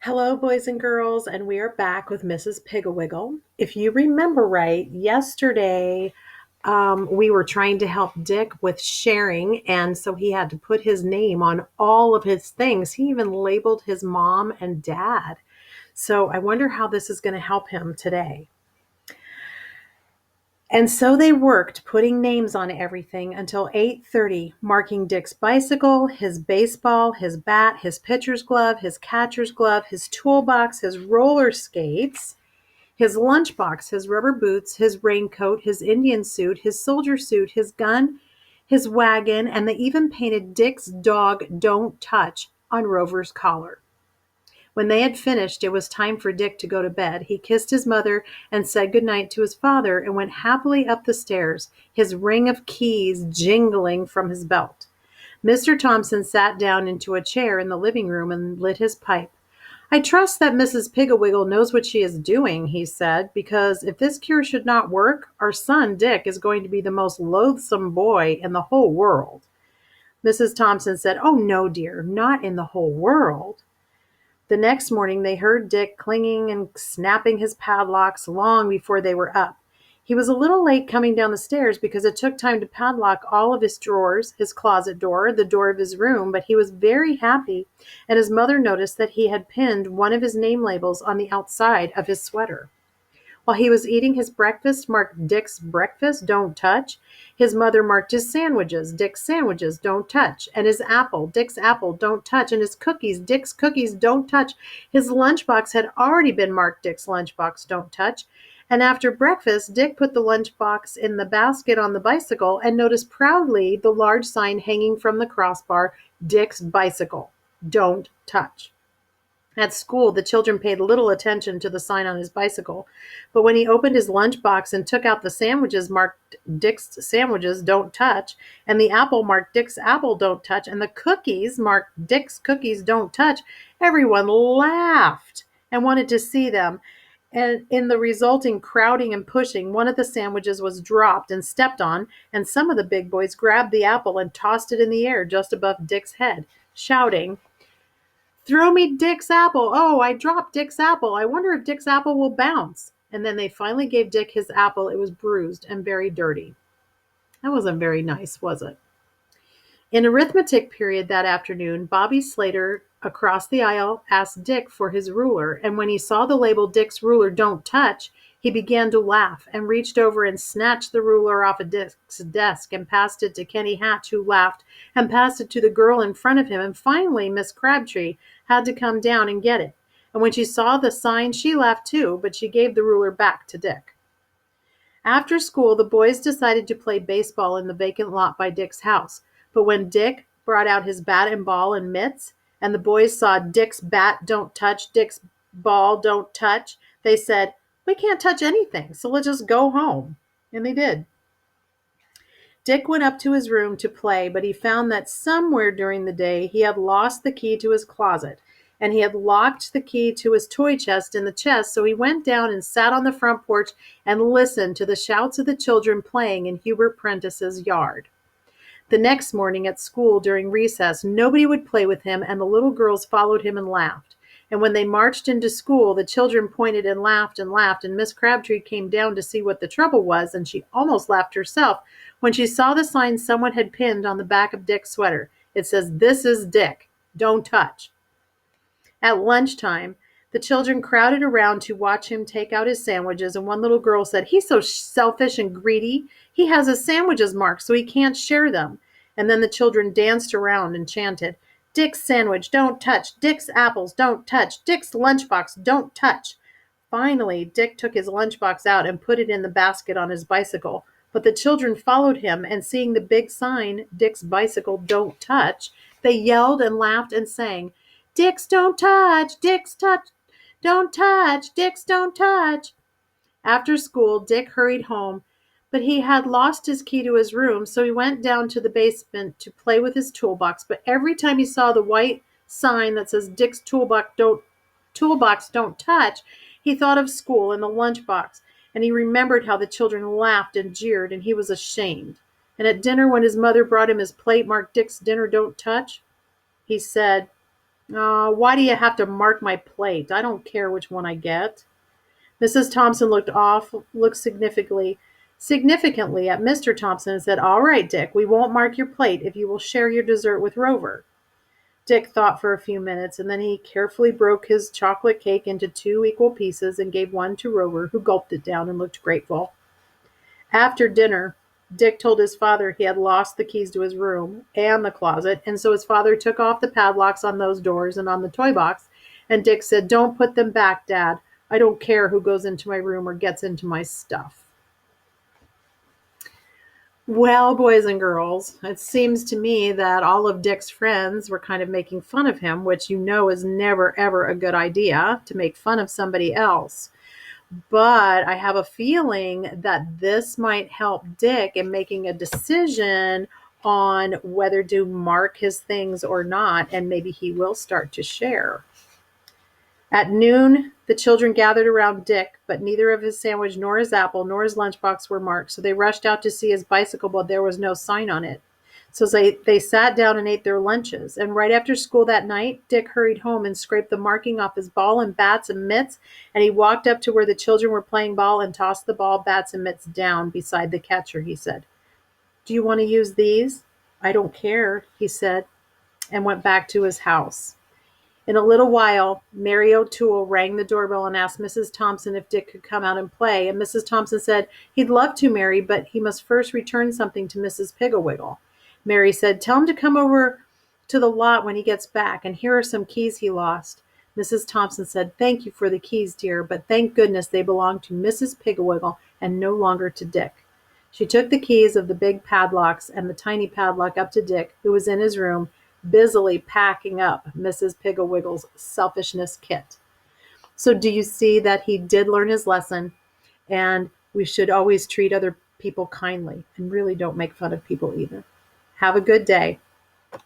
Hello, boys and girls, and we are back with Mrs. Piggle Wiggle. If you remember right, yesterday we were trying to help Dick with sharing, and so he had to put his name on all of his things. He even labeled his mom and dad. So I wonder how this is going to help him today. And so they worked, putting names on everything until 8:30, marking Dick's bicycle, his baseball, his bat, his pitcher's glove, his catcher's glove, his toolbox, his roller skates, his lunchbox, his rubber boots, his raincoat, his Indian suit, his soldier suit, his gun, his wagon, and they even painted Dick's dog Don't Touch on Rover's collar. When they had finished, it was time for Dick to go to bed. He kissed his mother and said good night to his father and went happily up the stairs, his ring of keys jingling from his belt. Mr. Thompson sat down into a chair in the living room and lit his pipe. I trust that Mrs. Pigglewiggle knows what she is doing, he said, because if this cure should not work, our son Dick is going to be the most loathsome boy in the whole world. Mrs. Thompson said, Oh, no, dear, not in the whole world. The next morning they heard Dick clinging and snapping his padlocks long before they were up. He was a little late coming down the stairs because it took time to padlock all of his drawers, his closet door, the door of his room, but he was very happy, and his mother noticed that he had pinned one of his name labels on the outside of his sweater. While he was eating his breakfast marked Dick's breakfast, don't touch, his mother marked his sandwiches, Dick's sandwiches, don't touch, and his apple, Dick's apple, don't touch, and his cookies, Dick's cookies, don't touch. His lunchbox had already been marked Dick's lunchbox, don't touch. And after breakfast, Dick put the lunchbox in the basket on the bicycle and noticed proudly the large sign hanging from the crossbar, Dick's bicycle, don't touch. At school, the children paid little attention to the sign on his bicycle, but when he opened his lunchbox and took out the sandwiches marked Dick's sandwiches don't touch, and the apple marked Dick's apple don't touch, and the cookies marked Dick's cookies don't touch, everyone laughed and wanted to see them. And in the resulting crowding and pushing, one of the sandwiches was dropped and stepped on, and some of the big boys grabbed the apple and tossed it in the air just above Dick's head, shouting, Throw me Dick's apple. Oh, I dropped Dick's apple. I wonder if Dick's apple will bounce. And then they finally gave Dick his apple. It was bruised and very dirty. That wasn't very nice, was it? In arithmetic period that afternoon, Bobby Slater across the aisle asked Dick for his ruler, and when he saw the label Dick's ruler don't touch, he began to laugh and reached over and snatched the ruler off of Dick's desk and passed it to Kenny Hatch, who laughed, and passed it to the girl in front of him, and finally Miss Crabtree had to come down and get it. And when she saw the sign, she laughed too, but she gave the ruler back to Dick. After school, the boys decided to play baseball in the vacant lot by Dick's house. But when Dick brought out his bat and ball and mitts, and the boys saw Dick's bat don't touch, Dick's ball don't touch, they said, We can't touch anything, so let's just go home. And they did. Dick went up to his room to play, but he found that somewhere during the day he had lost the key to his closet, and he had locked the key to his toy chest in the chest, so he went down and sat on the front porch and listened to the shouts of the children playing in Hubert Prentice's yard. The next morning at school during recess, nobody would play with him, and the little girls followed him and laughed. And when they marched into school, the children pointed and laughed, and Miss Crabtree came down to see what the trouble was, and she almost laughed herself when she saw the sign someone had pinned on the back of Dick's sweater. It says, This is Dick. Don't touch. At lunchtime, the children crowded around to watch him take out his sandwiches, and one little girl said, He's so selfish and greedy. He has his sandwiches marked so he can't share them. And then the children danced around and chanted, Dick's sandwich, don't touch. Dick's apples, don't touch. Dick's lunchbox, don't touch. Finally, Dick took his lunchbox out and put it in the basket on his bicycle. But the children followed him, and seeing the big sign, Dick's bicycle, don't touch, they yelled and laughed and sang, Dick's don't touch, Dick's touch, don't touch, Dick's don't touch. After school, Dick hurried home, but he had lost his key to his room, so he went down to the basement to play with his toolbox. But every time he saw the white sign that says Dick's toolbox don't touch, he thought of school and the lunchbox, and he remembered how the children laughed and jeered, and he was ashamed. And at dinner, when his mother brought him his plate marked Dick's dinner don't touch, he said, Why do you have to mark my plate? I don't care which one I get. Mrs. Thompson looked significantly at Mr. Thompson and said, "All right, Dick, we won't mark your plate if you will share your dessert with Rover." Dick thought for a few minutes, and then he carefully broke his chocolate cake into 2 equal pieces and gave one to Rover, who gulped it down and looked grateful. After dinner, Dick told his father he had lost the keys to his room and the closet, and so his father took off the padlocks on those doors and on the toy box, and Dick said, "Don't put them back, Dad. I don't care who goes into my room or gets into my stuff." Well, boys and girls, it seems to me that all of Dick's friends were kind of making fun of him, which you know is never, ever a good idea to make fun of somebody else. But I have a feeling that this might help Dick in making a decision on whether to mark his things or not, and maybe he will start to share. At noon, the children gathered around Dick, but neither of his sandwich nor his apple nor his lunchbox were marked, so they rushed out to see his bicycle, but there was no sign on it. So they sat down and ate their lunches. And right after school that night, Dick hurried home and scraped the marking off his ball and bats and mitts, and he walked up to where the children were playing ball and tossed the ball, bats, and mitts down beside the catcher. He said, "Do you want to use these?" "I don't care," he said, and went back to his house. In a little while, Mary O'Toole rang the doorbell and asked Mrs. Thompson if Dick could come out and play, and Mrs. Thompson said, "He'd love to, Mary, but he must first return something to Mrs. Piggle Wiggle." Mary said, "Tell him to come over to the lot when he gets back, and here are some keys he lost." Mrs. Thompson said, "Thank you for the keys, dear, but thank goodness they belong to Mrs. Piggle Wiggle and no longer to Dick." She took the keys of the big padlocks and the tiny padlock up to Dick, who was in his room, busily packing up Mrs. Piggle Wiggle's selfishness kit. So do you see that he did learn his lesson, and we should always treat other people kindly and really don't make fun of people either. Have a good day.